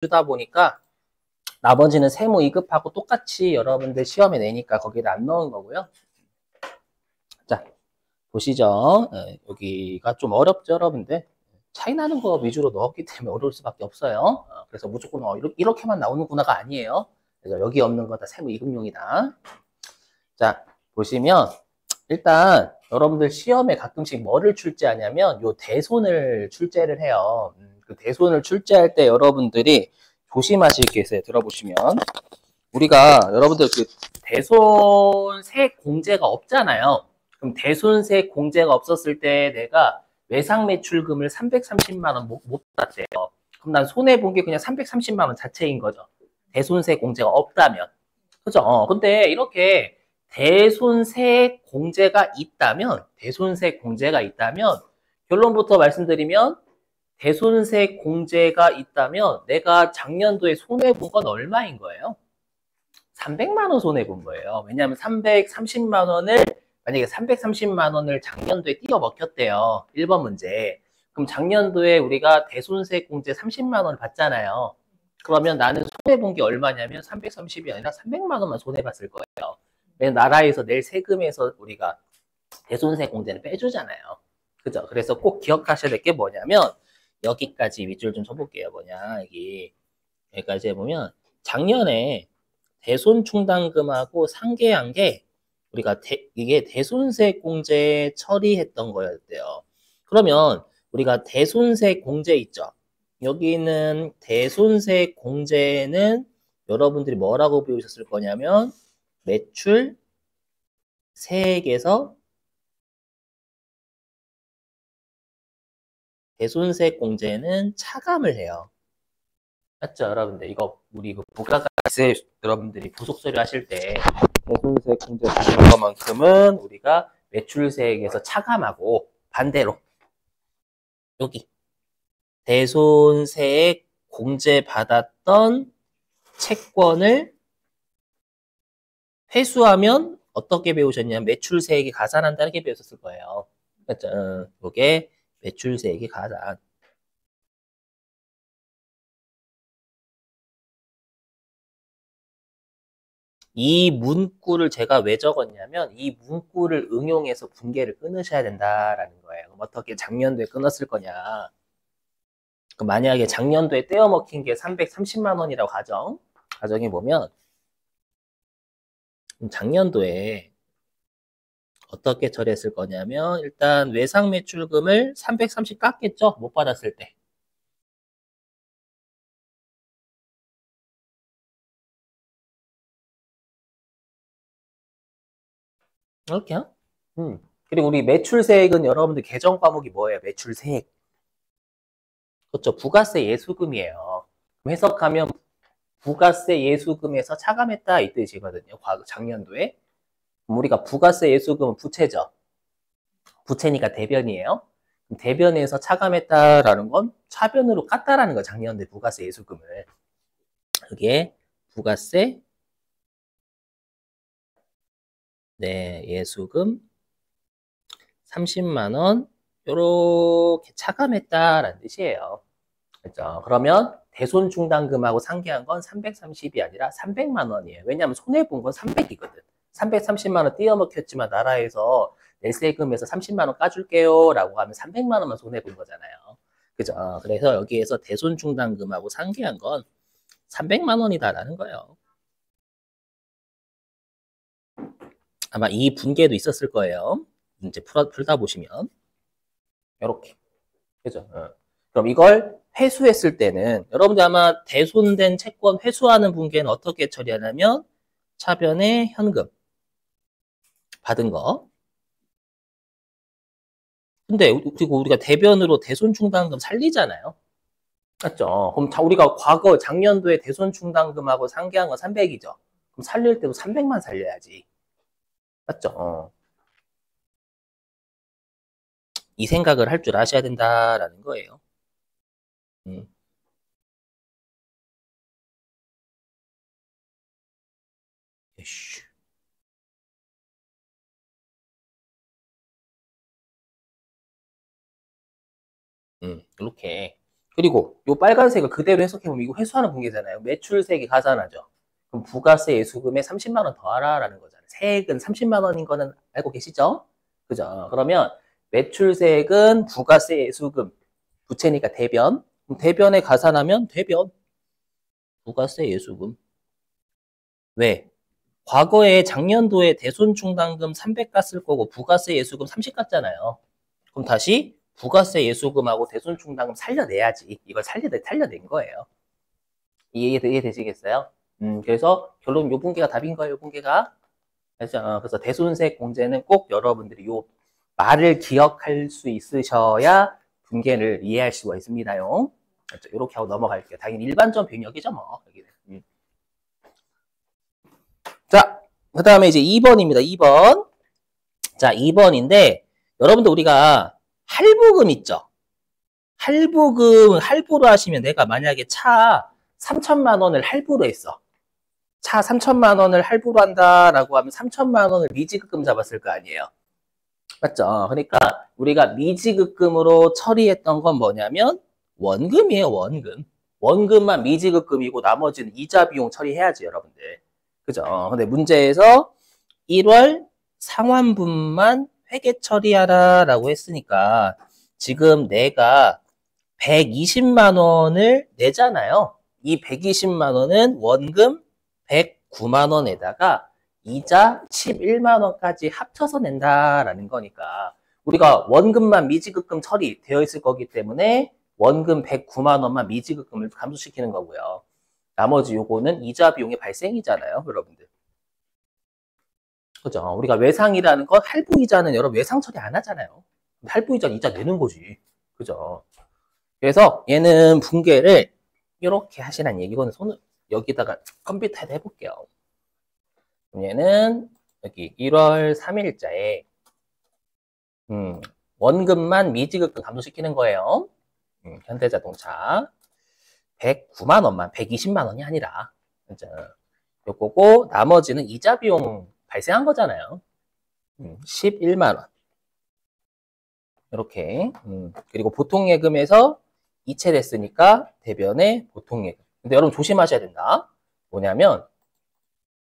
주다 보니까 나머지는 세무 2급하고 똑같이 여러분들 시험에 내니까 거기다 안 넣은 거고요. 자, 보시죠. 여기가 좀 어렵죠, 여러분들? 차이 나는 거 위주로 넣었기 때문에 어려울 수밖에 없어요. 그래서 무조건 이렇게만 나오는구나가 아니에요. 그래서 여기 없는 거 다 세무 2급용이다. 자, 보시면 일단 여러분들 시험에 가끔씩 뭐를 출제하냐면 요 대손을 출제를 해요. 그 대손을 출제할 때 여러분들이 조심하실 게 있어요. 들어보시면 우리가 여러분들 그 대손세 공제가 없잖아요. 그럼 대손세 공제가 없었을 때 내가 외상 매출금을 330만 원 못 받았대요. 그럼 난 손해 본 게 그냥 330만 원 자체인 거죠. 대손세 공제가 없다면. 그죠? 근데 이렇게 대손세 공제가 있다면, 결론부터 말씀드리면, 대손세 공제가 있다면, 내가 작년도에 손해본 건 얼마인 거예요? 300만 원 손해본 거예요. 왜냐하면 330만 원을, 만약에 330만 원을 작년도에 띄워 먹혔대요. 1번 문제. 그럼 작년도에 우리가 대손세 공제 30만 원을 받잖아요. 그러면 나는 손해본 게 얼마냐면 330이 아니라 300만 원만 손해봤을 거예요. 왜냐면 나라에서 낼 세금에서 우리가 대손세 공제는 빼주잖아요. 그죠? 그래서 꼭 기억하셔야 될 게 뭐냐면 여기까지 밑줄 좀 쳐볼게요. 여기까지 해보면 작년에 대손 충당금하고 상계한 게 우리가 이게 대손세 공제 처리했던 거였대요. 그러면 우리가 대손세 공제 있죠? 여기는 대손세 공제는 여러분들이 뭐라고 배우셨을 거냐면 매출 세액에서 대손세 공제는 차감을 해요. 맞죠, 여러분들? 이거 우리 부가가세 여러분들이 부속서류 하실 때 대손세 공제 받는 것만큼은 우리가 매출세액에서 차감하고 반대로 여기 대손세액 공제받았던 채권을 회수하면 어떻게 배우셨냐면 매출세액이 가산한다는 게 배웠을 거예요. 맞죠? 이게 매출세액이 가산. 이 문구를 제가 왜 적었냐면 이 문구를 응용해서 분계를 끊으셔야 된다라는 거예요. 그럼 어떻게 작년도에 끊었을 거냐. 그럼 만약에 작년도에 떼어먹힌 게 330만 원이라고 가정해 보면 작년도에 어떻게 처리했을 거냐면 일단 외상 매출금을 330 깎겠죠? 못 받았을 때. 이렇게요? 그리고 우리 매출세액은 여러분들 개정 과목이 뭐예요? 매출세액. 그렇죠. 부가세 예수금이에요. 해석하면 부가세 예수금에서 차감했다 이 뜻이거든요. 작년도에. 우리가 부가세 예수금은 부채죠. 부채니까 대변이에요. 대변에서 차감했다라는 건 차변으로 깠다라는 거 작년도에 부가세 예수금을. 그게 부가세 예수금 30만 원 요렇게 차감했다라는 뜻이에요. 그렇죠? 그러면 대손 충당금하고 상계한 건 330이 아니라 300만 원이에요. 왜냐하면 손해본 건 300이거든. 330만 원 띄어먹혔지만 나라에서 내 세금에서 30만 원 까줄게요 라고 하면 300만 원만 손해본 거잖아요. 그죠? 그래서 여기에서 대손 충당금하고 상계한 건 300만 원이다라는 거예요. 아마 이 분계도 있었을 거예요. 문제 풀다 보시면. 이렇게. 그죠? 그럼 이걸 회수했을 때는 여러분들 아마 대손된 채권 회수하는 분계는 어떻게 처리하냐면 차변에 현금 받은 거. 근데 그리고 우리가 대변으로 대손 충당금 살리잖아요. 맞죠? 그럼 우리가 과거 작년도에 대손 충당금하고 상계한 건 300이죠. 그럼 살릴 때도 300만 살려야지. 맞죠? 이 생각을 할 줄 아셔야 된다라는 거예요. 음. 이렇게. 그리고 요 빨간색을 그대로 해석해보면 이거 회수하는 분계잖아요. 매출세액이 가산하죠. 그럼 부가세 예수금에 30만 원 더하라라는 거잖아요. 세액은 30만 원인 거는 알고 계시죠? 그죠? 그러면 매출세액은 부가세 예수금, 부채니까 대변. 그럼 대변에 가산하면 대변. 부가세 예수금. 왜? 과거에 작년도에 대손충당금 300 깠을 거고 부가세 예수금 30 깠잖아요. 그럼 다시 부가세 예수금하고 대손충당금 살려내야지. 이걸 살려낸 거예요. 이해되시겠어요? 그래서 결론 요 분계가 답인 거예요, 요 분계가. 그래서 대손세 공제는 꼭 여러분들이 요 말을 기억할 수 있으셔야 분계를 이해할 수가 있습니다요. 그렇죠? 이렇게 하고 넘어갈게요. 당연히 일반적 병역이죠, 뭐. 여기는. 자, 그 다음에 이제 2번입니다. 2번. 자, 2번인데, 여러분들 우리가 할부금 있죠? 할부금, 할부로 하시면 내가 만약에 차 3천만 원을 할부로 했어. 차 3천만 원을 할부로 한다라고 하면 3천만 원을 미지급금 잡았을 거 아니에요. 맞죠? 그러니까 우리가 미지급금으로 처리했던 건 뭐냐면 원금이에요, 원금. 원금만 미지급금이고 나머지는 이자 비용 처리해야지, 여러분들. 그죠? 근데 문제에서 1월 상환분만 회계 처리하라라고 했으니까 지금 내가 120만 원을 내잖아요. 이 120만 원은 원금 109만 원에다가 이자 11만 원까지 합쳐서 낸다라는 거니까 우리가 원금만 미지급금 처리되어 있을 거기 때문에 원금 109만 원만 미지급금을 감소시키는 거고요. 나머지 요거는 이자 비용의 발생이잖아요, 여러분들. 그죠? 우리가 외상이라는 건 할부이자는 여러분 외상 처리 안 하잖아요. 할부이자는 이자 내는 거지. 그죠? 그래서 얘는 분계를 이렇게 하시라는 얘기. 이거는 손을 여기다가 컴퓨터에다 해볼게요. 얘는 여기 1월 3일자에 원금만 미지급금 감소시키는 거예요. 현대자동차 109만 원만 120만 원이 아니라 그죠? 요거고 나머지는 이자 비용 발생한 거잖아요. 11만 원 이렇게 그리고 보통예금에서 이체됐으니까 대변에 보통예금. 근데 여러분 조심하셔야 된다. 뭐냐면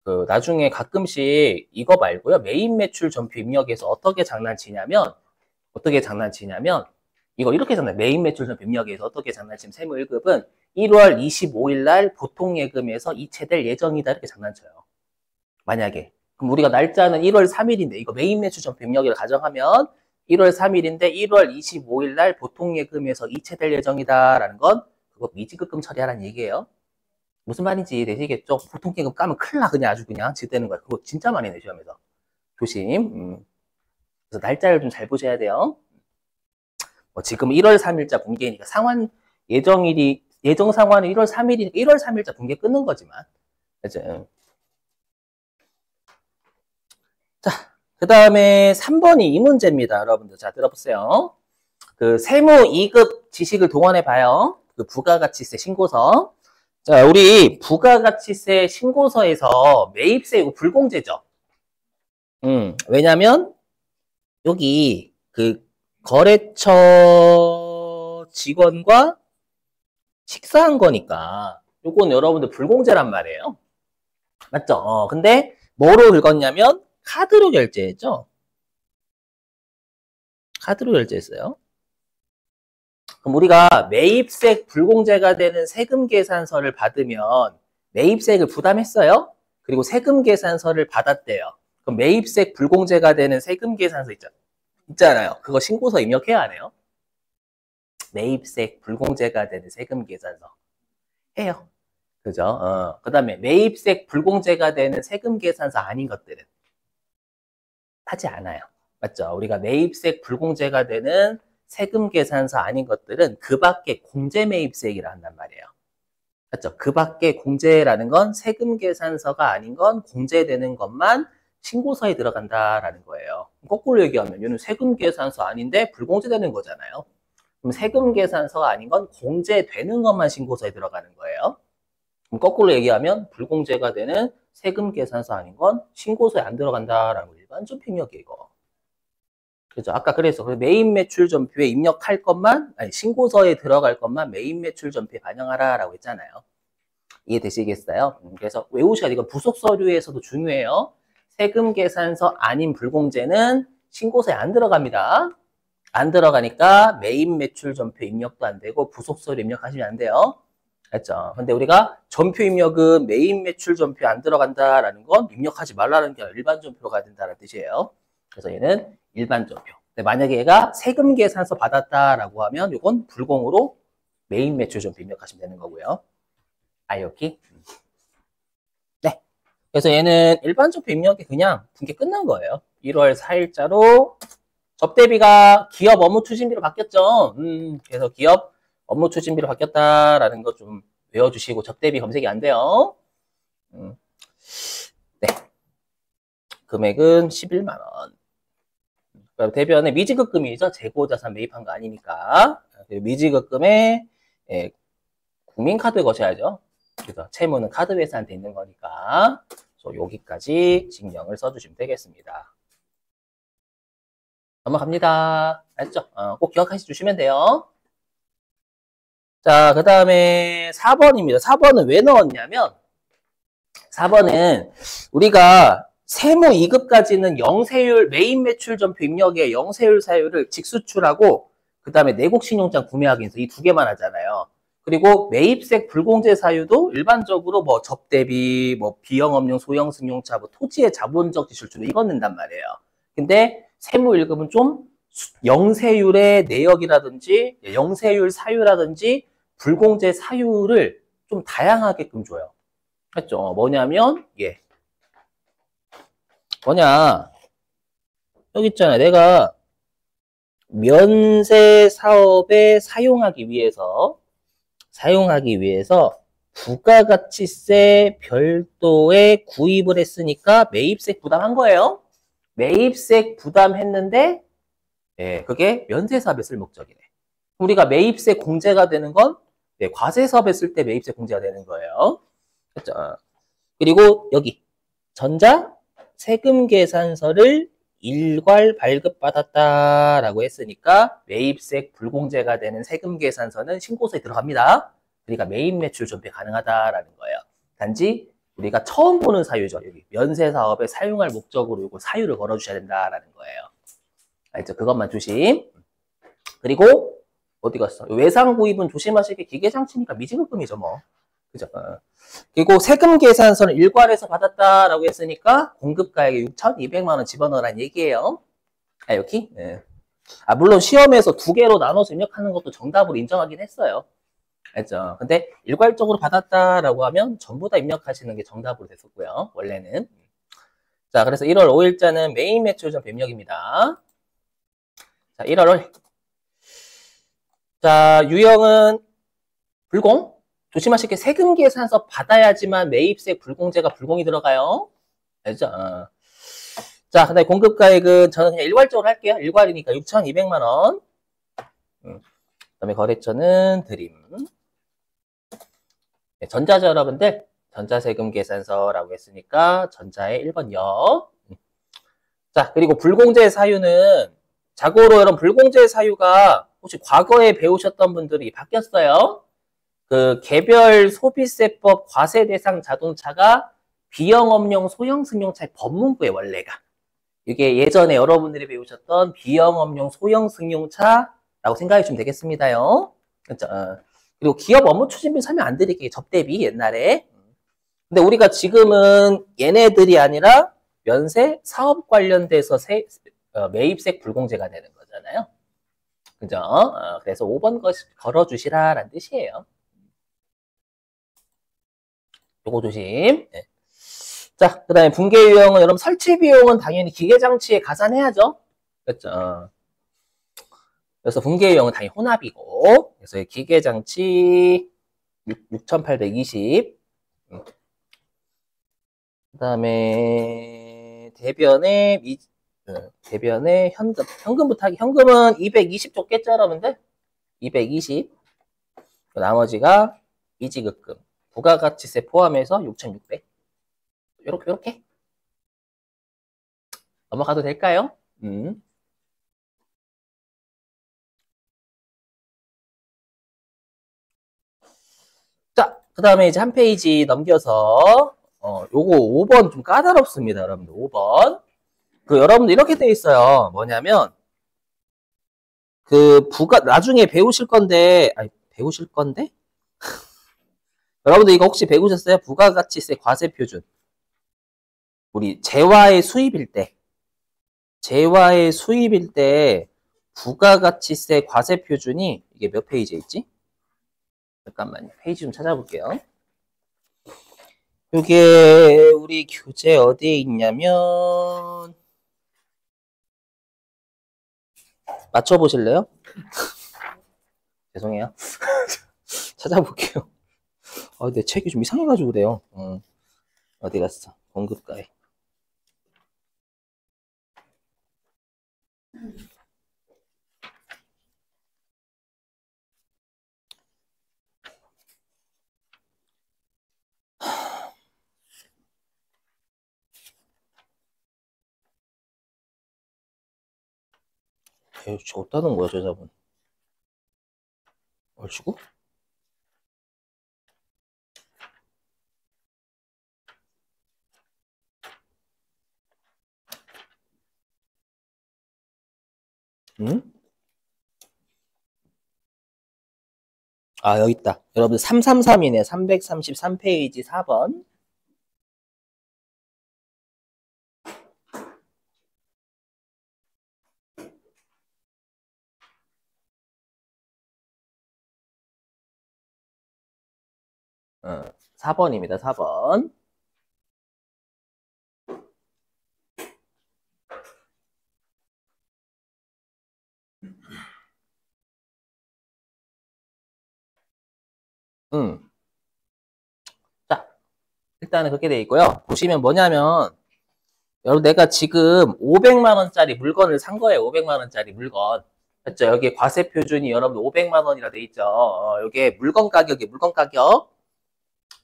그 나중에 가끔씩 이거 말고요. 메인 매출 전표 입력에서 어떻게 장난치냐면 이거 이렇게 장난. 메인 매출 전표 입력에서 어떻게 장난치면 세무 1급은 1월 25일 날 보통예금에서 이체될 예정이다 이렇게 장난쳐요. 만약에 그럼 우리가 날짜는 1월 3일인데 이거 메인 매출 전표 입력을 가정하면 1월 3일인데 1월 25일 날 보통예금에서 이체될 예정이다라는 건 그거 미지급금 처리하라는 얘기예요. 무슨 말인지 되시겠죠? 보통예금 까면 큰일 나 그냥 아주 그냥 지대는 거야. 그거 진짜 많이 내 시험에서. 조심. 그래서 날짜를 좀 잘 보셔야 돼요. 지금 1월 3일자 분계니까 상환 예정 상환은 1월 3일이니까 1월 3일자 분계 끊는 거지만. 그죠? 자, 그 다음에 3번이 이 문제입니다. 여러분들. 자, 들어보세요. 그 세무 2급 지식을 동원해 봐요. 그 부가가치세 신고서. 자, 우리 부가가치세 신고서에서 매입세 이거 불공제죠. 왜냐면 여기 그 거래처 직원과 식사한 거니까 요건 여러분들 불공제란 말이에요. 맞죠? 근데 뭐로 긁었냐면 카드로 결제했죠. 카드로 결제했어요. 그럼 우리가 매입세 불공제가 되는 세금 계산서를 받으면 매입세액을 부담했어요. 그리고 세금 계산서를 받았대요. 그럼 매입세 불공제가 되는 세금 계산서 있잖아요. 그거 신고서 입력해야 하네요. 매입세 불공제가 되는 세금 계산서 해요. 그죠? 그 다음에 매입세 불공제가 되는 세금 계산서 아닌 것들은 하지 않아요. 맞죠? 우리가 매입세 불공제가 되는 세금 계산서 아닌 것들은 그 밖에 공제 매입세액이라 한단 말이에요. 맞죠? 그 밖에 공제라는 건 세금 계산서가 아닌 건 공제되는 것만 신고서에 들어간다라는 거예요. 거꾸로 얘기하면 얘는 세금 계산서 아닌데 불공제되는 거잖아요. 그럼 세금 계산서가 아닌 건 공제되는 것만 신고서에 들어가는 거예요. 그럼 거꾸로 얘기하면 불공제가 되는 세금 계산서 아닌 건 신고서에 안 들어간다라는 거 일반적 병역이에요, 이거. 그죠? 아까 그래서 메인 매출 전표에 입력할 것만, 아니, 신고서에 들어갈 것만 메인 매출 전표에 반영하라라고 했잖아요. 이해되시겠어요? 그래서 외우셔야 돼요. 이건 부속 서류에서도 중요해요. 세금 계산서 아닌 불공제는 신고서에 안 들어갑니다. 안 들어가니까 메인 매출 전표 입력도 안 되고 부속 서류 입력하시면 안 돼요. 알죠? 근데 우리가 전표 입력은 메인 매출 전표 안 들어간다라는 건 입력하지 말라는 게 아니라 일반 전표로 가야 된다는 뜻이에요. 그래서 얘는 일반 전표. 근데 만약에 얘가 세금 계산서 받았다라고 하면 이건 불공으로 메인 매출 전표 입력하시면 되는 거고요. 여기? 네. 그래서 얘는 일반 전표 입력이 그냥 분께 끝난 거예요. 1월 4일자로 접대비가 기업 업무 추진비로 바뀌었죠. 그래서 기업 업무 추진비로 바뀌었다라는 거 좀 외워주시고 접대비 검색이 안 돼요. 네. 금액은 11만 원. 대변에 미지급금이죠. 재고자산 매입한 거 아니니까. 미지급금에 국민카드 거셔야죠. 그래서 채무는 카드 회사한테 있는 거니까 여기까지 징령을 써주시면 되겠습니다. 넘어갑니다. 알죠? 꼭 기억하시 주시면 돼요. 자, 그 다음에 4번입니다. 4번은 왜 넣었냐면 4번은 우리가 세무 2급까지는 영세율, 메인 매출 전표 입력에 영세율 사유를 직수출하고 그 다음에 내곡신용장 구매하기에서 이 두 개만 하잖아요. 그리고 매입색 불공제 사유도 일반적으로 뭐 접대비, 뭐 비영업용 소형 승용차, 뭐 토지의 자본적 지출주로 이건 낸단 말이에요. 근데 세무 1급은 좀 영세율의 내역이라든지 영세율 사유라든지 불공제 사유를 좀 다양하게끔 줘요. 했죠? 뭐냐면 뭐냐 여기 있잖아요. 내가 면세 사업에 사용하기 위해서 부가가치세 별도의 구입을 했으니까 매입세 부담한 거예요. 매입세 부담했는데 그게 면세 사업에 쓸 목적이네. 우리가 매입세 공제가 되는 건 과세 사업에 쓸 때 매입세 공제가 되는 거예요. 그렇죠? 그리고 여기 전자 세금 계산서를 일괄 발급받았다라고 했으니까 매입세 불공제가 되는 세금 계산서는 신고서에 들어갑니다. 그러니까 메인 매출 전표 가능하다라는 거예요. 단지 우리가 처음 보는 사유죠. 여기 면세 사업에 사용할 목적으로 이거 사유를 걸어주셔야 된다라는 거예요. 알죠? 그것만 조심. 그리고 어디 갔어? 외상 구입은 조심하시게 기계장치니까 미지급금이죠, 뭐. 그죠? 그리고 세금 계산서는 일괄해서 받았다라고 했으니까 공급가액에 6,200만 원 집어넣으라는 얘기예요. 여기? 네. 물론 시험에서 두 개로 나눠서 입력하는 것도 정답으로 인정하긴 했어요. 알죠? 근데 일괄적으로 받았다라고 하면 전부 다 입력하시는 게 정답으로 됐었고요. 원래는. 자, 그래서 1월 5일자는 메인 매출전 입력입니다. 자, 1월 5일. 자, 유형은 불공. 조심하실게. 세금 계산서 받아야지만 매입세 불공제가 불공이 들어가요. 알죠? 자, 근데 공급가액은 저는 그냥 일괄적으로 할게요. 일괄이니까 6,200만 원. 그다음에 거래처는 드림. 네, 전자죠, 여러분들. 전자세금 계산서라고 했으니까 전자의 1번 역. 자, 그리고 불공제 사유는 자고로 여러분 불공제 사유가 혹시 과거에 배우셨던 분들이 바뀌었어요. 그 개별 소비세법 과세 대상 자동차가 비영업용 소형 승용차의 법문구에 원래가 이게 예전에 여러분들이 배우셨던 비영업용 소형 승용차라고 생각해 주시면 되겠습니다요. 그렇죠? 그리고 기업 업무 추진비 설명 안 드릴게요. 접대비 옛날에. 근데 우리가 지금은 얘네들이 아니라 면세 사업 관련돼서 매입세 불공제가 되는 거잖아요. 그죠? 그래서 5번 걸어주시라라는 뜻이에요. 요거 조심. 네. 자, 그 다음에 붕괴 유형은 여러분 설치 비용은 당연히 기계장치에 가산해야죠. 그렇죠? 그래서 붕괴 유형은 당연히 혼합이고, 그래서 기계장치 6,820. 그 다음에 대변에 현금부터 하기. 현금은 220 줬겠죠, 여러분들? 220. 나머지가 미지급금. 부가가치세 포함해서 6,600. 요렇게 넘어가도 될까요? 그 다음에 이제 한 페이지 넘겨서, 요거 5번 좀 까다롭습니다, 여러분들. 5번. 여러분들 이렇게 돼 있어요. 뭐냐면, 나중에 배우실 건데, 배우실 건데? 여러분들 이거 혹시 배우셨어요? 부가가치세 과세표준. 우리 재화의 수입일 때, 부가가치세 과세표준이, 이게 몇 페이지에 있지? 잠깐만요. 페이지 좀 찾아볼게요. 이게 우리 교재 어디에 있냐면 맞춰보실래요? 죄송해요. 찾아볼게요. 내 책이 좀 이상해가지고 그래요. 어디 갔어? 공급가에. 저 어떠는 거야, 저자분? 얼추고? 응? 여기 있다. 여러분 333이네. 333페이지 4번. 어, 4번입니다. 4번. 자, 일단은 그렇게 돼 있고요. 보시면 뭐냐면 여러분 내가 지금 500만 원짜리 물건을 산 거예요. 500만 원짜리 물건. 그렇죠? 여기 과세 표준이 여러분 500만 원이라 돼 있죠. 여기 물건 가격.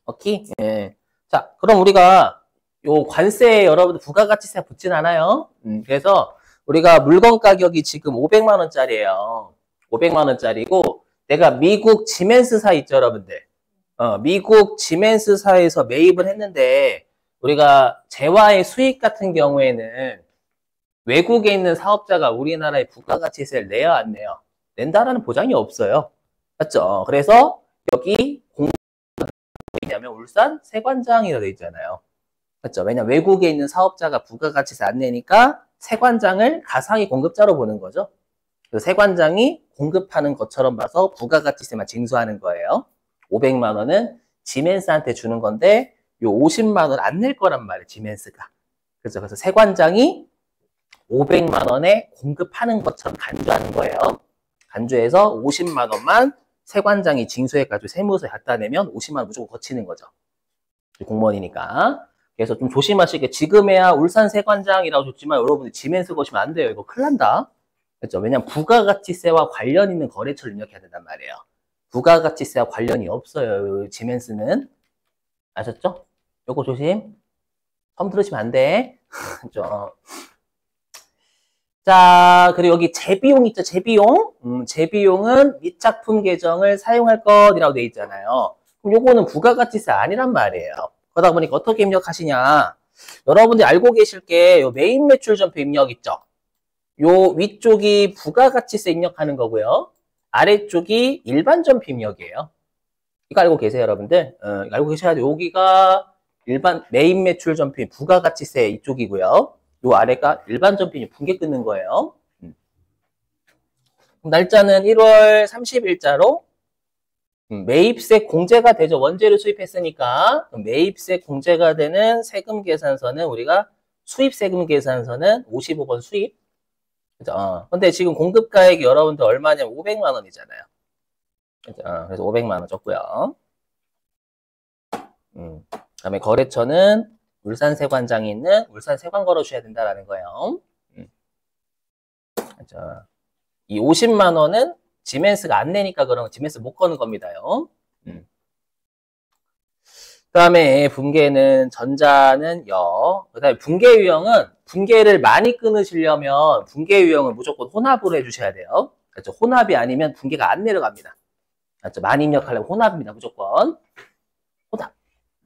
오케이? 예. 자, 그럼 우리가 요 관세에 여러분들 부가가치세 붙진 않아요. 그래서 우리가 물건 가격이 지금 500만 원짜리예요. 500만 원짜리고 내가 미국 지멘스사 있죠, 여러분들. 미국 지멘스사에서 매입을 했는데 우리가 재화의 수익 같은 경우에는 외국에 있는 사업자가 우리나라에 부가가치세를 내야 안 내요? 낸다라는 보장이 없어요. 맞죠? 그래서 여기 뭐냐면 울산 세관장이라고 되어 있잖아요. 맞죠? 왜냐면 외국에 있는 사업자가 부가가치세 안 내니까 세관장을 가상의 공급자로 보는 거죠. 그 세관장이 공급하는 것처럼 봐서 부가가치세만 징수하는 거예요. 500만 원은 지멘스한테 주는 건데 요 50만 원 안 낼 거란 말이에요. 지멘스가. 그렇죠? 그래서 세관장이 500만 원에 공급하는 것처럼 간주하는 거예요. 간주해서 50만 원만 세관장이 징수해가지고 세무서에 갖다 내면 50만 원 무조건 거치는 거죠. 공무원이니까. 그래서 좀 조심하시게. 지금에야 울산 세관장이라고 줬지만 여러분들 지멘스 거시면 안 돼요. 이거 큰일 난다. 그렇죠? 왜냐면 부가가치세와 관련 있는 거래처를 입력해야 된단 말이에요. 부가가치세와 관련이 없어요. 지멘스는. 아셨죠? 요거 조심. 처음 들으시면 안 돼. 그렇죠? 자, 그리고 여기 재비용 있죠? 재비용. 재비용은 미착품 계정을 사용할 것이라고 돼 있잖아요. 그럼 요거는 부가가치세 아니란 말이에요. 그러다 보니까 어떻게 입력하시냐. 여러분들이 알고 계실 게 요 메인 매출 전표 입력 있죠? 요 위쪽이 부가가치세 입력하는 거고요. 아래쪽이 일반 전표 입력이에요. 이거 알고 계세요, 여러분들? 이거 알고 계셔야 돼요. 여기가 일반 메인 매출 전표 부가가치세 이쪽이고요. 요 아래가 일반 전편이 분계 끊는 거예요. 날짜는 1월 30일자로 매입세 공제가 되죠. 원재료 수입했으니까 매입세 공제가 되는 세금 계산서는 우리가 수입세금 계산서는 55번 수입. 그죠? 근데 지금 공급가액이 여러분들 얼마냐면 500만 원이잖아요. 그죠? 그래서 500만 원 줬고요. 그다음에 거래처는 울산 세관장에 있는 울산 세관 걸어주셔야 된다라는 거예요. 그렇죠. 이 50만 원은 지멘스가 안 내니까 그러면 지멘스 못 거는 겁니다요. 그다음에 분계는 전자는 여. 그다음에 분계 유형은 분계를 많이 끊으시려면 분계 유형을 무조건 혼합으로 해주셔야 돼요. 그렇죠. 혼합이 아니면 분계가 안 내려갑니다. 그렇죠. 많이 입력하려면 혼합입니다. 무조건.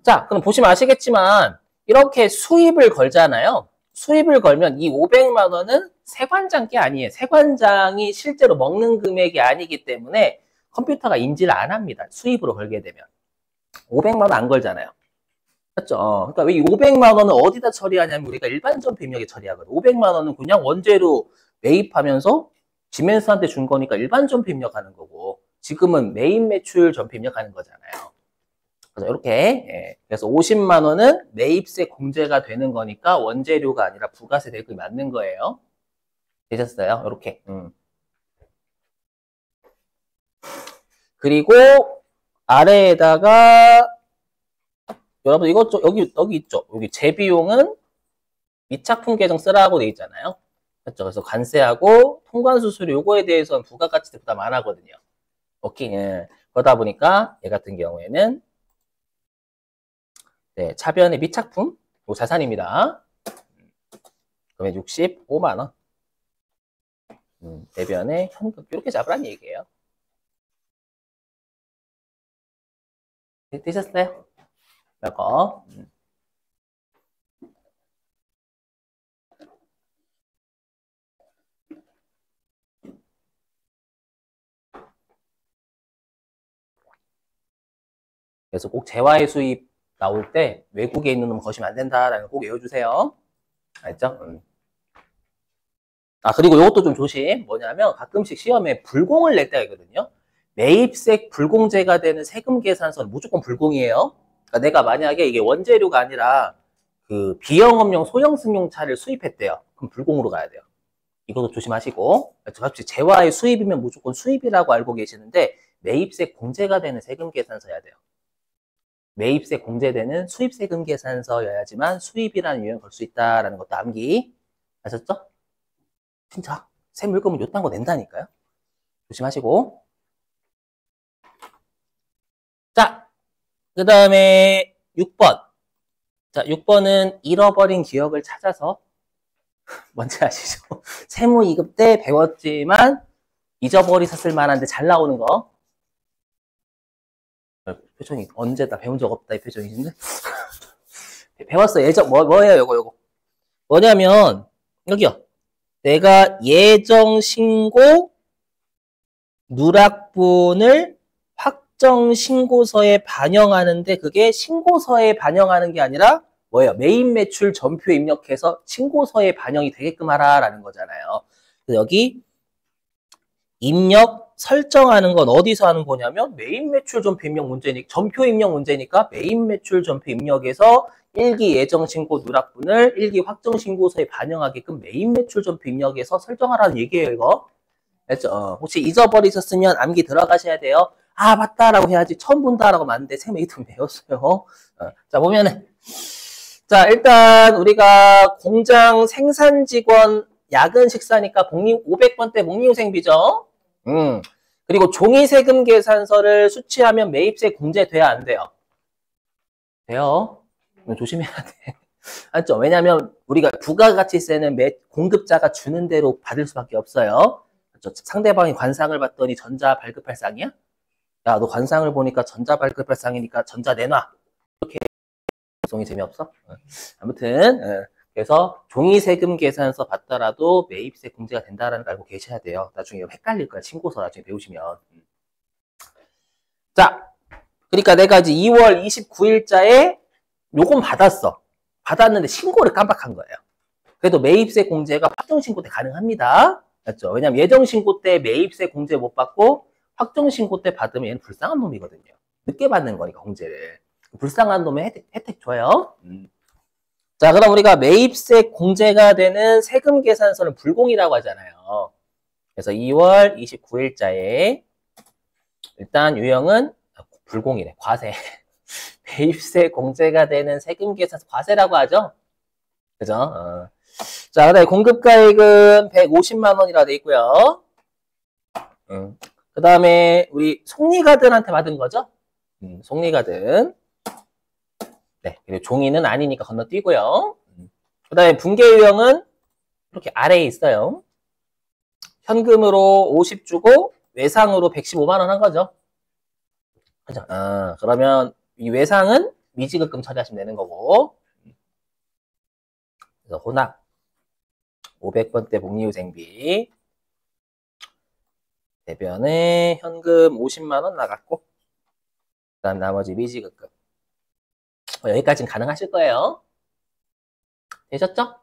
자, 그럼 보시면 아시겠지만 이렇게 수입을 걸잖아요. 수입을 걸면 이 500만 원은 세관장 게 아니에요. 세관장이 실제로 먹는 금액이 아니기 때문에 컴퓨터가 인지를 안 합니다. 수입으로 걸게 되면. 500만 원 안 걸잖아요. 맞죠? 그러니까 이 500만 원은 어디다 처리하냐면 우리가 일반 전표 입력에 처리하거든. 500만 원은 그냥 원재료 매입하면서 지멘스한테 준 거니까 일반 전표 입력하는 거고 지금은 메인 매출 전표 입력하는 거잖아요. 그래서 이렇게 그래서 50만 원은 매입세 공제가 되는 거니까 원재료가 아니라 부가세 대금이 맞는 거예요. 되셨어요? 이렇게. 그리고 아래에다가 여러분 이것 여기 있죠. 여기 재비용은 미착품 계정 쓰라고 돼 있잖아요. 그렇죠? 그래서 관세하고 통관수수료 요거에 대해서는 부가가치세 부담 안 하거든요. 오케이. 그러다 보니까 얘 같은 경우에는 네, 차변의 미착품 요 자산입니다. 그러면 65만 원. 대변의 현금 이렇게 잡으란 얘기예요. 되셨어요? 이거. 그래서 꼭 재화의 수입 나올 때 외국에 있는 놈 거시면 안 된다라는 거 꼭 외워주세요. 알죠? 아, 그리고 이것도 좀 조심. 뭐냐면 가끔씩 시험에 불공을 낼 때가 있거든요. 매입세 불공제가 되는 세금 계산서는 무조건 불공이에요. 그러니까 내가 만약에 이게 원재료가 아니라 그 비영업용 소형 승용차를 수입했대요. 그럼 불공으로 가야 돼요. 이것도 조심하시고. 갑자기 재화의 수입이면 무조건 수입이라고 알고 계시는데 매입세 공제가 되는 세금 계산서여야 돼요. 매입세 공제되는 수입세금 계산서여야지만 수입이라는 유형을 걸 수 있다라는 것도 암기. 아셨죠? 진짜 새 물건은 요딴 거 낸다니까요. 조심하시고. 자, 그 다음에 6번. 자, 6번은 잃어버린 기억을 찾아서 뭔지 아시죠? 세무 2급 때 배웠지만 잊어버리셨을 만한데 잘 나오는 거. 표정이 언제다 배운 적 없다 이 표정이신데. 배웠어. 예전 뭐예요 요거. 뭐냐면 여기요. 내가 예정 신고 누락분을 확정 신고서에 반영하는데 그게 신고서에 반영하는 게 아니라 뭐예요? 메인 매출 전표 입력해서 신고서에 반영이 되게끔 하라라는 거잖아요. 그래서 여기 입력 설정하는 건 어디서 하는 거냐면 메인 매출 전표 입력 문제니까 전표 입력 문제니까 메인 매출 전표 입력에서 1기 예정 신고 누락분을 1기 확정 신고서에 반영하게끔 메인 매출 전표 입력에서 설정하라는 얘기예요, 이거. 알죠? 혹시 잊어버리셨으면 암기 들어가셔야 돼요. 아, 맞다라고 해야지. 처음 본다라고 맞는데 생메이트 배웠어요. 자, 보면은 자, 일단 우리가 공장 생산 직원 야근 식사니까 복리 500번대 복리후생비죠. 그리고 종이세금 계산서를 수취하면 매입세 공제돼야 안 돼요? 돼요. 조심해야 돼. 알죠? 왜냐면 우리가 부가가치세는 공급자가 주는 대로 받을 수밖에 없어요. 그렇죠? 상대방이 관상을 받더니 전자 발급할 상이야? 야, 너 관상을 보니까 전자 발급할 상이니까 전자 내놔. 이렇게 방송이 재미없어? 아무튼 그래서 종이세금 계산서 받더라도 매입세 공제가 된다는 걸 알고 계셔야 돼요. 나중에 헷갈릴 거야. 신고서 나중에 배우시면. 자, 그러니까 내가 이제 2월 29일자에 요건 받았어. 받았는데 신고를 깜빡한 거예요. 그래도 매입세 공제가 확정신고 때 가능합니다. 맞죠? 왜냐면 예정신고 때 매입세 공제 못 받고 확정신고 때 받으면 얘는 불쌍한 놈이거든요. 늦게 받는 거니까 공제를. 불쌍한 놈의 혜택 줘요. 자, 그럼 우리가 매입세 공제가 되는 세금 계산서는 불공이라고 하잖아요. 그래서 2월 29일자에 일단 유형은 불공이래. 과세. 매입세 공제가 되는 세금 계산서 과세라고 하죠. 그죠? 자, 그다음에 공급가액은 150만 원이라 돼 있고요. 그다음에 우리 송리가든한테 받은 거죠? 송리가든. 네, 그리고 종이는 아니니까 건너뛰고요. 그다음에 분계 유형은 이렇게 아래에 있어요. 현금으로 50 주고 외상으로 115만 원 한 거죠. 그죠? 그러면 이 외상은 미지급금 처리하시면 되는 거고. 그래서 혼합 500번대 복리후생비 대변에 현금 50만 원 나갔고 그다음 나머지 미지급금 여기까지는 가능하실 거예요. 되셨죠?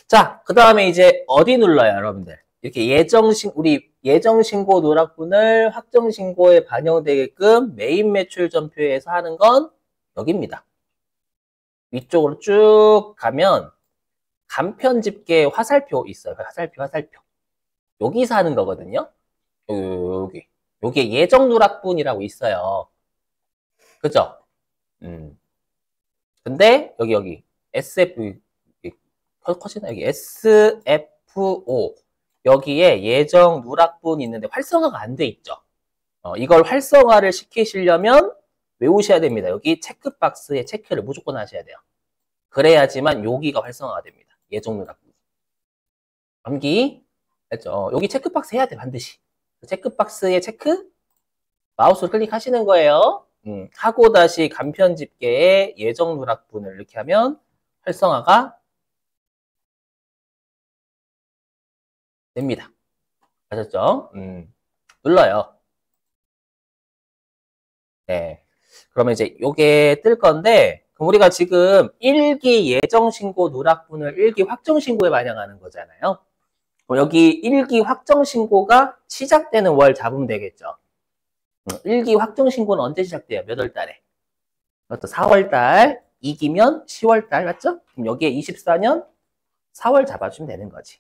자, 그 다음에 이제 어디 눌러요, 여러분들? 이렇게 우리 예정신고 누락분을 확정신고에 반영되게끔 메인 매출 전표에서 하는 건 여기입니다. 위쪽으로 쭉 가면 간편집계 화살표 있어요. 화살표. 여기서 하는 거거든요. 여기. 여기에 예정 누락분이라고 있어요. 그죠? 근데 여기 SF 컷이나 여기 SFO 여기에 예정 누락분이 있는데 활성화가 안 돼 있죠. 이걸 활성화를 시키시려면 외우셔야 됩니다. 여기 체크박스에 체크를 무조건 하셔야 돼요. 그래야지만 여기가 활성화가 됩니다. 예정 누락분. 암기 했죠? 여기 체크박스 해야 돼 반드시. 체크박스에 체크 마우스로 클릭하시는 거예요. 하고 다시 간편 집계에 예정 누락분을 이렇게 하면 활성화가 됩니다. 아셨죠? 눌러요. 네. 그러면 이제 요게 뜰 건데, 그럼 우리가 지금 1기 예정신고 누락분을 1기 확정신고에 반영하는 거잖아요. 그럼 여기 1기 확정신고가 시작되는 월 잡으면 되겠죠. 1기 확정신고는 언제 시작돼요? 몇 월 달에? 그것도 4월 달, 2기면 10월 달, 맞죠? 그럼 여기에 24년 4월 잡아주면 되는 거지.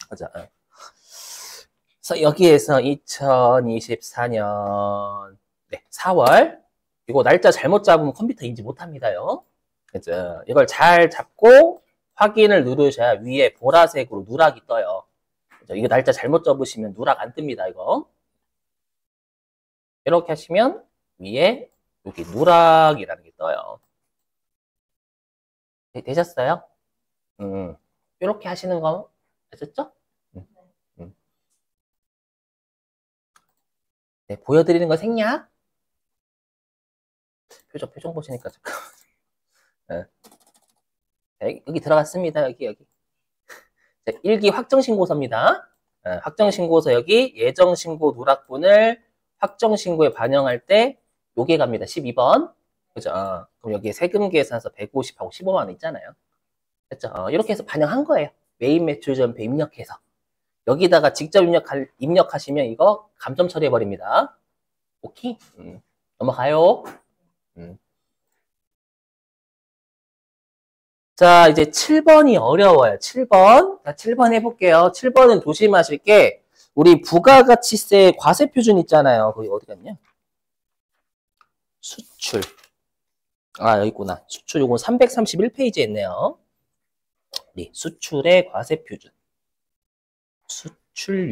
그죠? 그래서 여기에서 2024년 4월 이거 날짜 잘못 잡으면 컴퓨터 인지 못합니다요. 그죠? 이걸 잘 잡고 확인을 누르셔야 위에 보라색으로 누락이 떠요. 그죠? 이거 날짜 잘못 접으시면 누락 안 뜹니다. 이거 이렇게 하시면 위에 여기 누락이라는 게 떠요. 되셨어요? 이렇게 하시는 거 아셨죠? 네, 보여드리는 거 생략. 표정 보시니까 잠깐. 네, 여기 들어갔습니다. 여기. 자, 1기 확정신고서입니다. 확정신고서 여기 예정신고 누락분을 확정신고에 반영할 때 요게 갑니다. 12번. 그죠? 그럼 여기에 세금 계산서 150하고 15만 원 있잖아요. 그죠? 이렇게 해서 반영한 거예요. 메인 매출 전표 입력해서. 여기다가 직접 입력하시면 이거 감점 처리해버립니다. 오케이? 넘어가요. 자, 이제 7번이 어려워요. 7번. 자, 7번 해볼게요. 7번은 조심하실 게, 우리 부가가치세 과세표준 있잖아요. 거기 어디 갔냐? 수출. 아, 여기 있구나. 수출 요건 331페이지에 있네요. 우리 수출의 과세표준. 수출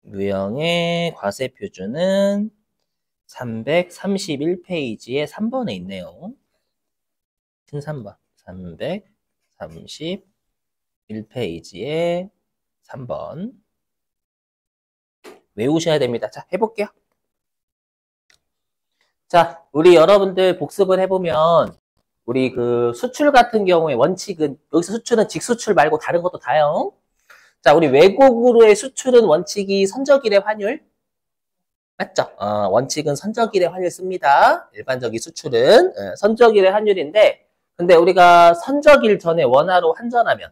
유형의 과세표준은 331페이지에 3번에 있네요. 3번 331페이지에 3번 외우셔야 됩니다. 자, 해볼게요. 자, 우리 여러분들 복습을 해보면 우리 그 수출 같은 경우에 원칙은 여기서 수출은 직수출 말고 다른 것도 다요. 자, 우리 외국으로의 수출은 원칙이 선적일의 환율 맞죠? 원칙은 선적일의 환율 씁니다. 일반적인 수출은 선적일의 환율인데 근데 우리가 선적일 전에 원화로 환전하면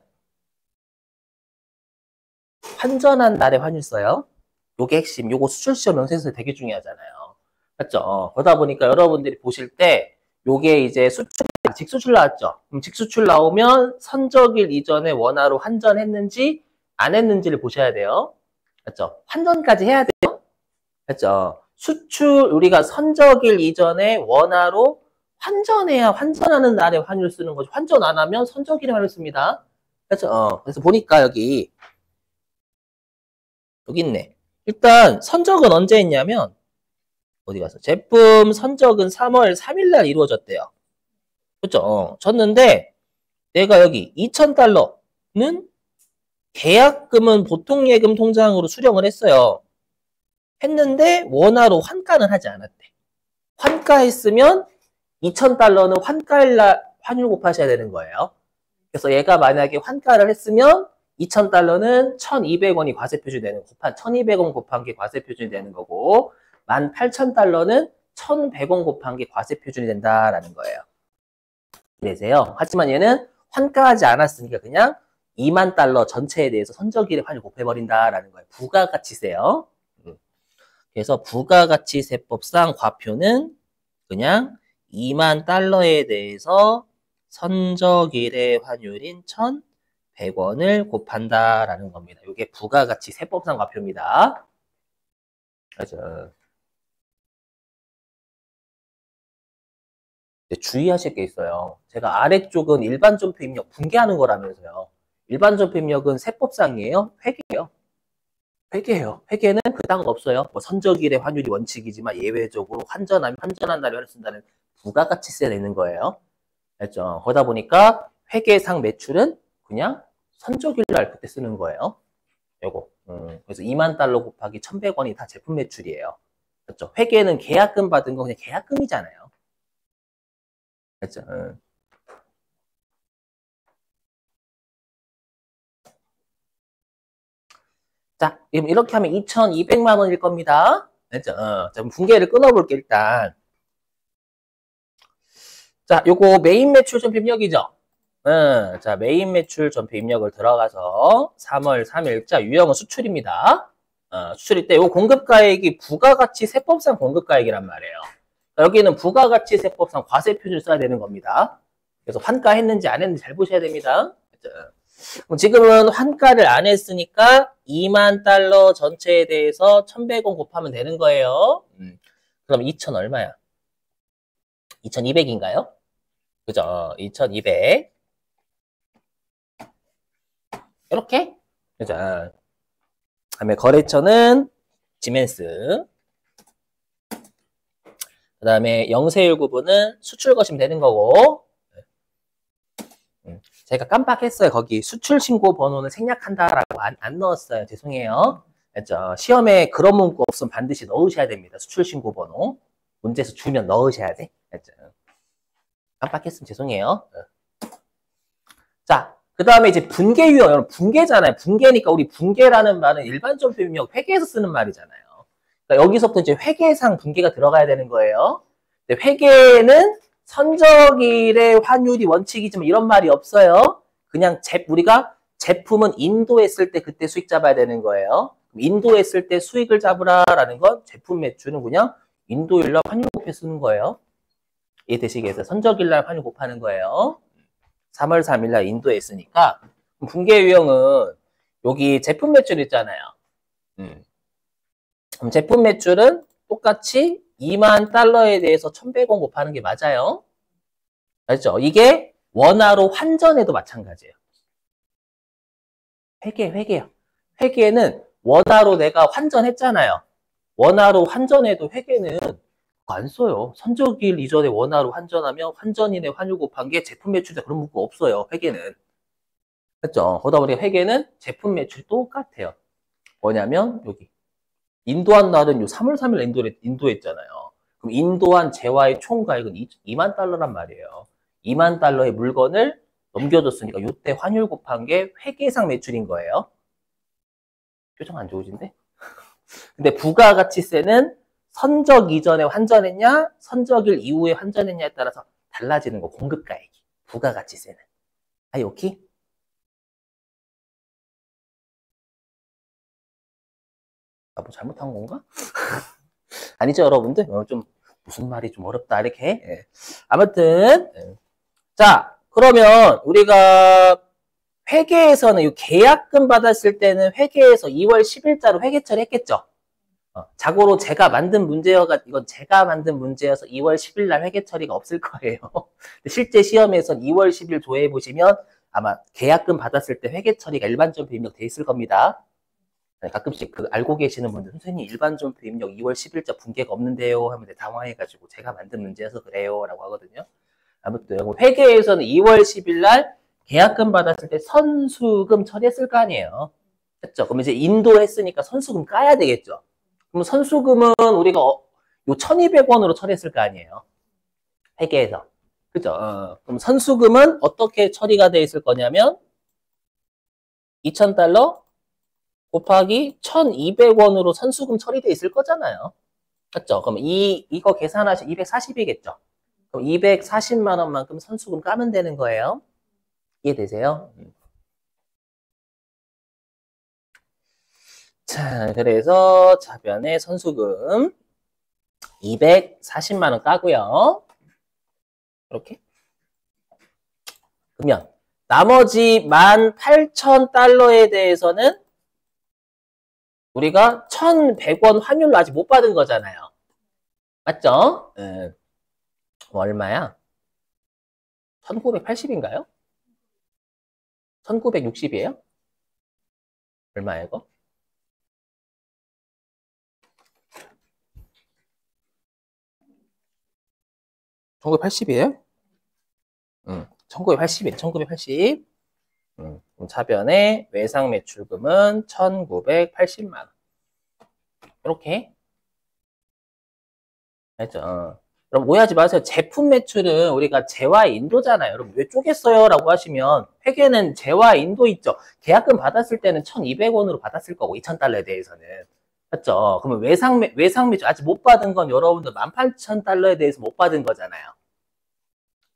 환전한 날의 환율 써요. 요게 핵심. 요거 수출 시험 명세서에 되게 중요하잖아요. 맞죠? 그러다 보니까 여러분들이 보실 때 요게 이제 직수출 나왔죠. 그럼 직수출 나오면 선적일 이전에 원화로 환전했는지 안 했는지를 보셔야 돼요. 맞죠? 환전까지 해야 돼요. 맞죠? 수출 우리가 선적일 이전에 원화로 환전해야 환전하는 날에 환율 쓰는 거죠. 환전 안 하면 선적일에 환율 씁니다. 그렇죠? 그래서 보니까 여기 있네. 일단 선적은 언제 했냐면 어디 가서 제품 선적은 3월 3일 날 이루어졌대요. 그렇죠? 졌는데 내가 여기 2,000달러는 계약금은 보통 예금 통장으로 수령을 했어요. 했는데 원화로 환가는 하지 않았대. 환가했으면 2,000달러는 환가일날 환율 곱하셔야 되는 거예요. 그래서 얘가 만약에 환가를 했으면 2,000달러는 1,200원이 과세표준이 되는 1,200원 곱한 게 과세표준이 되는 거고 18,000달러는 1,100원 곱한 게 과세표준이 된다라는 거예요. 그래서요. 하지만 얘는 환가하지 않았으니까 그냥 2만 달러 전체에 대해서 선적일의 환율 곱해버린다라는 거예요. 부가가치세요. 그래서 부가가치세법상 과표는 그냥 2만 달러에 대해서 선적일의 환율인 1,100원을 곱한다라는 겁니다. 이게 부가가치세법상 과표입니다. 그렇죠. 주의하실 게 있어요. 제가 아래쪽은 일반점표 입력 분개하는 거라면서요. 일반점표 입력은 세법상이에요? 회계예요. 회계예요. 회계는 그딴 거 없어요. 뭐 선적일의 환율이 원칙이지만 예외적으로 환전한 날을 쓴다는 부가가치세 내는 거예요. 알죠? 그러다 보니까 회계상 매출은 그냥 선적일 날 그때 쓰는 거예요. 요거. 그래서 2만 달러 곱하기 1,100원이 다 제품 매출이에요. 그렇죠? 회계는 계약금 받은 거 그냥 계약금이잖아요. 그렇죠? 자, 이렇게 하면 2,200만 원일 겁니다. 알죠? 자, 그럼 분계를 끊어볼게, 일단. 자, 요거 메인 매출 전표 입력이죠? 자, 메인 매출 전표 입력을 들어가서 3월 3일자 유형은 수출입니다. 수출일 때 요 공급가액이 부가가치 세법상 공급가액이란 말이에요. 여기는 부가가치 세법상 과세표준을 써야 되는 겁니다. 그래서 환가했는지 안 했는지 잘 보셔야 됩니다. 지금은 환가를 안 했으니까 2만 달러 전체에 대해서 1,100원 곱하면 되는 거예요. 그럼 2,000 얼마야? 2,200인가요? 그죠? 2,200. 이렇게. 그죠? 다음에 거래처는 지멘스. 그 다음에 영세율 구분은 수출 거시면 되는 거고. 제가 깜빡했어요. 거기 수출 신고 번호는 생략한다라고 안 넣었어요. 죄송해요. 알죠? 시험에 그런 문구 없으면 반드시 넣으셔야 됩니다. 수출 신고 번호. 문제에서 주면 넣으셔야 돼. 알죠? 깜빡했으면 죄송해요. 자, 그 다음에 이제 분계 유형. 여러분, 분계잖아요. 분계니까 우리 분계라는 말은 일반점표 입력 회계에서 쓰는 말이잖아요. 그러니까 여기서부터 이제 회계상 분계가 들어가야 되는 거예요. 근데 회계는 선적일의 환율이 원칙이지만 이런 말이 없어요. 그냥 우리가 제품은 인도했을 때 그때 수익 잡아야 되는 거예요. 인도했을 때 수익을 잡으라라는 건 제품 매출은 그냥 인도일날 환율 곱해 쓰는 거예요. 이해되시겠어요? 선적일날 환율 곱하는 거예요. 3월 3일날 인도에 있으니까 분계 유형은 여기 제품 매출 있잖아요. 그럼 제품 매출은 똑같이 2만 달러에 대해서 1,100원 곱하는 게 맞아요. 알죠? 이게 원화로 환전해도 마찬가지예요. 회계요. 회계는 원화로 내가 환전했잖아요. 원화로 환전해도 회계는 안 써요. 선적일 이전에 원화로 환전하면 환전인의 환율 곱한 게 제품 매출이다. 그런 문구 없어요. 회계는. 그렇죠? 그러다 보니까 회계는 제품 매출이 똑같아요. 뭐냐면 여기 인도한 날은 요 3월 3일 인도했잖아요. 그럼 인도한 재화의 총가액은 2만 달러란 말이에요. 2만 달러의 물건을 넘겨줬으니까 요때 환율 곱한 게 회계상 매출인 거예요. 표정 안 좋으신데? 근데 부가가치세는 선적 이전에 환전했냐, 선적일 이후에 환전했냐에 따라서 달라지는 거, 공급가액이. 부가가치세는. 아, 오케이? 아, 뭐 잘못한 건가? 아니죠, 여러분들? 좀 무슨 말이 좀 어렵다, 이렇게. 예. 아무튼 자, 그러면 우리가 회계에서는 이 계약금 받았을 때는 회계에서 2월 10일자로 회계 처리했겠죠. 자고로 제가 만든 이건 제가 만든 문제여서 2월 10일 날 회계 처리가 없을 거예요. 실제 시험에선 2월 10일 조회해 보시면 아마 계약금 받았을 때 회계 처리가 일반점표 입력돼 있을 겁니다. 가끔씩 알고 계시는 분들, 선생님 일반점표 입력 2월 10일자 분계가 없는데요 하면 당황해가지고 제가 만든 문제여서 그래요 라고 하거든요. 아무튼 회계에서는 2월 10일 날 계약금 받았을 때 선수금 처리했을 거 아니에요. 그렇죠? 그럼 이제 인도했으니까 선수금 까야 되겠죠. 그럼 선수금은 우리가 요 1200원으로 처리했을 거 아니에요. 회계에서. 그죠? 그럼 선수금은 어떻게 처리가 돼 있을 거냐면 2000달러 곱하기 1200원으로 선수금 처리돼 있을 거잖아요. 맞죠? 그럼 이거 계산하시면 240이겠죠? 그럼 240만 원만큼 선수금 까면 되는 거예요. 이해되세요? 자, 그래서 자변의 선수금 240만 원 까고요. 이렇게. 그러면 나머지 18,000달러에 대해서는 우리가 1,100원 환율로 아직 못 받은 거잖아요. 맞죠? 얼마야? 1980인가요? 1960이에요? 얼마야 이거? (1980이에요) 1980이에요. 1980. 차변의 외상 매출금은 1,980만 원. 이렇게. 알죠? 그럼 오해하지 마세요. 제품 매출은 우리가 재화 인도잖아요. 여러분 왜 쪼갰어요? 라고 하시면 회계는 재화 인도 있죠. 계약금 받았을 때는 1,200원으로 받았을 거고 2,000달러에 대해서는. 맞죠? 그러면 외상 매출 아직 못 받은 건 여러분들 18,000달러에 대해서 못 받은 거잖아요.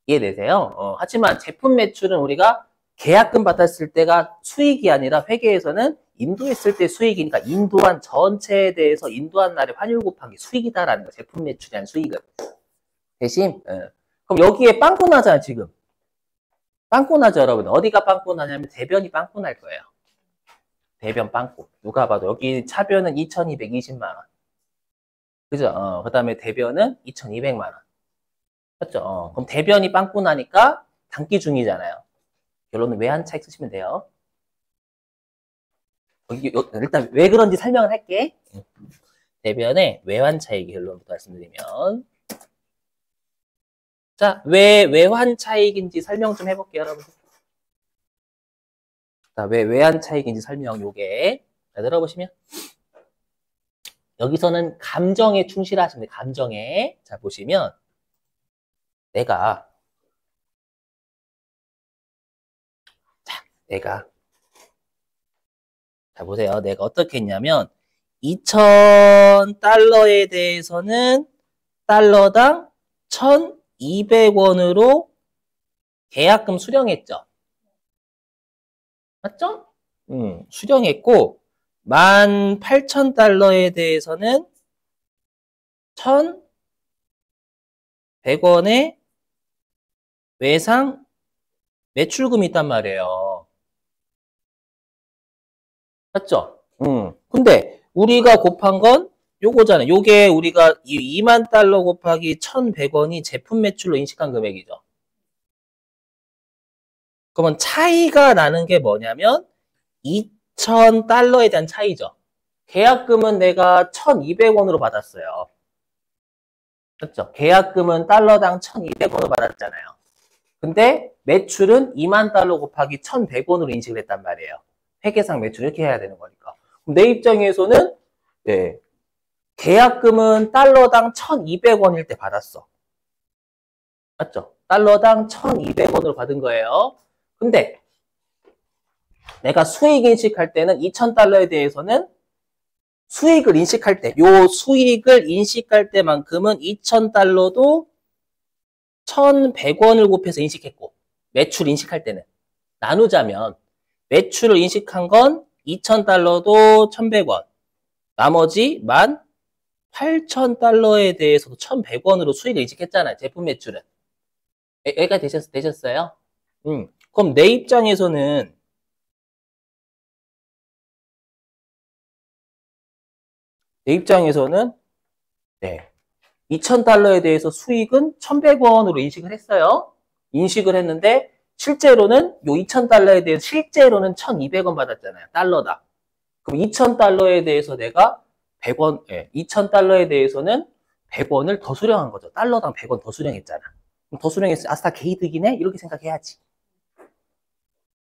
이해되세요? 하지만 제품 매출은 우리가 계약금 받았을 때가 수익이 아니라 회계에서는 인도했을 때 수익이니까 인도한 전체에 대해서 인도한 날의 환율 곱하기 수익이다라는 거. 제품 매출이 아닌 수익은. 대신 그럼 여기에 빵꾸 나잖아 지금. 빵꾸 나죠 여러분. 어디가 빵꾸 나냐면 대변이 빵꾸 날 거예요. 대변 빵꾸. 누가 봐도 여기 차변은 2,220만 원. 그죠? 그 다음에 대변은 2,200만 원. 맞죠? 그럼 대변이 빵꾸 나니까 단기 중이잖아요. 결론은 외환차익 쓰시면 돼요. 일단 왜 그런지 설명을 할게. 대변의 외환차익 결론부터 말씀드리면 자, 왜 외환차익인지 설명 좀 해볼게요, 여러분. 자, 왜 외환차익인지 설명 요게 자, 들어보시면 여기서는 감정에 충실하시면 돼요. 감정에. 자, 보시면 내가 자, 보세요. 내가 어떻게 했냐면 2,000달러에 대해서는 달러당 1,200원으로 계약금 수령했죠. 맞죠? 수령했고 18,000달러에 대해서는 1,100원의 외상 매출금이 있단 말이에요. 맞죠? 근데 우리가 곱한 건 요거잖아요. 요게 우리가 2만 달러 곱하기 1,100원이 제품 매출로 인식한 금액이죠. 그러면 차이가 나는 게 뭐냐면 2,000달러에 대한 차이죠. 계약금은 내가 1,200원으로 받았어요. 그렇죠? 계약금은 달러당 1,200원으로 받았잖아요. 근데 매출은 2만 달러 곱하기 1,100원으로 인식을 했단 말이에요. 회계상 매출 이렇게 해야 되는 거니까. 내 입장에서는 네, 계약금은 달러당 1,200원일 때 받았어. 맞죠? 달러당 1,200원으로 받은 거예요. 근데 내가 수익 인식할 때는 2,000달러에 대해서는 수익을 인식할 때, 요 수익을 인식할 때만큼은 2,000달러도 1,100원을 곱해서 인식했고, 매출 인식할 때는 나누자면 매출을 인식한 건 2,000달러도 1,100원, 나머지 18,000달러에 대해서도 1,100원으로 수익을 인식했잖아요. 제품 매출은. 여기가 되셨어요? 그럼 내 입장에서는 네, 2,000달러에 대해서 수익은 1,100원으로 인식을 했어요. 인식을 했는데 실제로는 요 2,000달러에 대해서 실제로는 1,200원 받았잖아요. 달러당. 그럼 2,000달러에 대해서 내가 100원, 2,000달러에 대해서는 100원을 더 수령한 거죠. 달러당 100원 더 수령했잖아. 그럼 더 수령했으면 아싸 개이득이네? 이렇게 생각해야지.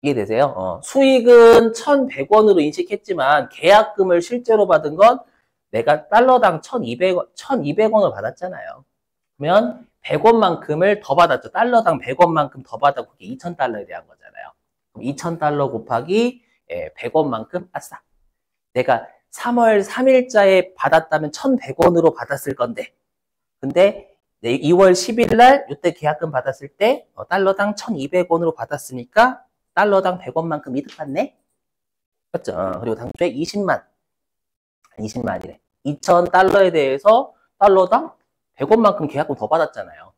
이해되세요? 수익은 1,100원으로 인식했지만 계약금을 실제로 받은 건 내가 달러당 1200원을 받았잖아요. 그러면 100원만큼을 더 받았죠. 달러당 100원만큼 더 받았고 그게 2000달러에 대한 거잖아요. 그럼 2000달러 곱하기 100원만큼 아싸. 내가 3월 3일자에 받았다면 1100원으로 받았을 건데 근데 2월 10일 날 이때 계약금 받았을 때 달러당 1200원으로 받았으니까 달러당 100원만큼 이득 받네? 맞죠? 그리고 당초에 20만이래. 2000달러에 대해서 달러당 100원만큼 계약금 더 받았잖아요.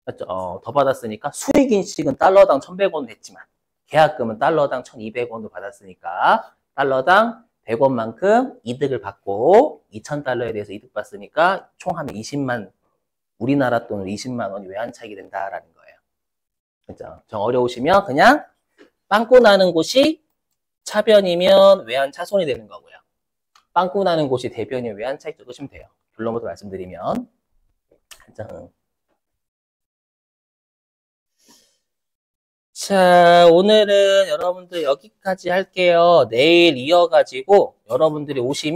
맞죠? 더 받았으니까 수익인식은 달러당 1100원 됐지만 계약금은 달러당 1200원으로 받았으니까 달러당 100원만큼 이득을 받고 2000달러에 대해서 이득 받으니까 총 하면 20만 우리나라 돈으로 20만 원이 외환차익이 된다라는 거예요. 그렇죠? 좀 어려우시면 그냥 빵꾸 나는 곳이 차변이면 외환차손이 되는 거고요. 빵꾸 나는 곳이 대변이면 외환차익 적으시면 돼요. 결론부터 말씀드리면. 자, 오늘은 여러분들 여기까지 할게요. 내일 이어가지고 여러분들이 오시면